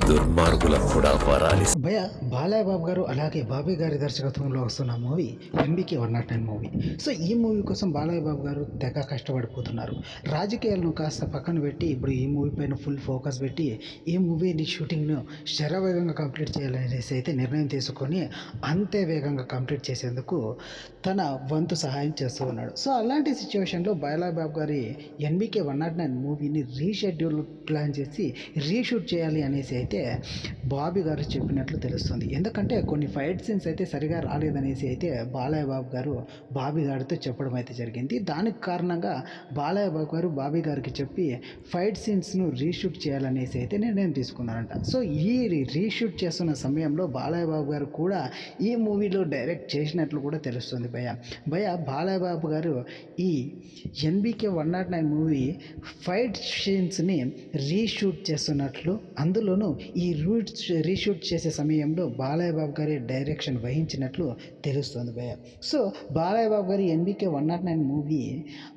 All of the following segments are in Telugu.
దుర్మార్గులకు కూడా వరాలి. భయ బాలయ్య బాబు గారు అలాగే బాబీ గారి దర్శకత్వంలో వస్తున్న మూవీ ఎంబీకే 109 మూవీ. సో ఈ మూవీ కోసం బాలయ్య బాబు గారు తెగ కష్టపడిపోతున్నారు. రాజకీయాలను కాస్త పక్కన పెట్టి ఇప్పుడు ఈ మూవీ పైన ఫుల్ ఫోకస్ పెట్టి ఈ మూవీని షూటింగ్ను శరవేగంగా కంప్లీట్ చేయాలనేసి అయితే నిర్ణయం తీసుకొని అంతే వేగంగా కంప్లీట్ చేసేందుకు తన వంతు సహాయం చేస్తూ ఉన్నాడు. సో అలాంటి సిచ్యువేషన్లో బాలయ్య బాబు గారి ఎంబీకే 109 మూవీని రీషెడ్యూల్ ప్లాన్ చేసి రీషూట్ చేయాలి అనేసి అయితే బాబీ గారు చెప్పినట్లు తెలుస్తుంది. ఎందుకంటే కొన్ని ఫైట్ సీన్స్ అయితే సరిగా రాలేదనేసి అయితే బాలయ్య బాబు గారు బాబీ గారితో చెప్పడం అయితే జరిగింది. దానికి కారణంగా బాలయ్య బాబు గారు బాబీ గారికి చెప్పి ఫైట్ సీన్స్ను రీషూట్ చేయాలనేసి అయితే నిర్ణయం తీసుకున్నారంట. సో ఈ రీషూట్ చేస్తున్న సమయంలో బాలయ్య బాబు గారు కూడా ఈ మూవీలో డైరెక్ట్ చేసినట్లు కూడా తెలుస్తుంది. బాలయ్య బాబు గారు ఈ ఎన్బీకే 109 మూవీ ఫైట్ సీన్స్ని రీషూట్ చేస్తున్నట్లు, అందులోనూ ఈ రీషూట్ చేసే సమయంలో బాలయ్య బాబు గారి డైరెక్షన్ వహించినట్లు తెలుస్తుంది సో బాలయ్య బాబు గారి ఎన్బీకే 109 మూవీ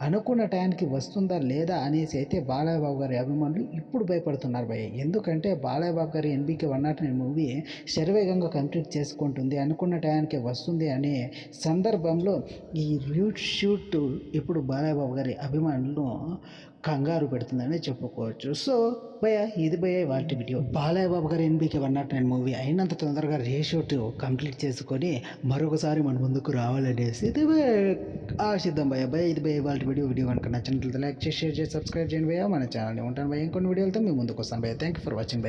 అనుకున్న టైంకి వస్తుందా లేదా అనేసి అయితే బాలయ్య బాబు గారి అభిమానులు ఇప్పుడు భయపడుతున్నారు ఎందుకంటే బాలయ్య బాబు గారి ఎన్బీకే 109 మూవీ శరవేగంగా కంప్లీట్ చేసుకుంటుంది, అనుకున్న టైంకి వస్తుంది అనే సందర్భంలో ఈ రీషూట్ ఇప్పుడు బాలయ్య బాబు గారి అభిమానులను కంగారు పెడుతుందని చెప్పుకోవచ్చు. సో ఇది వాటి వీడియో. బాలయ్య బాబు గారి ఎన్బీకే 109 మూవీ అయినంత తొందరగా రీషూట్ కంప్లీట్ చేసుకొని మరొకసారి మన ముందుకు రావాలనేసి ఇది ఆశిద్దాం ఇది వాటి వీడియో కనుక నచ్చినట్లయితే లైక్ చేసి షేర్ చేసి సబ్స్క్రైబ్ చేయండి మన ఛానల్ని. ఉంటాను ఇంకొన్ని వీడియోలతో మీ ముందుకు వస్తాను థ్యాంక్ యూ ఫర్ వాచింగ్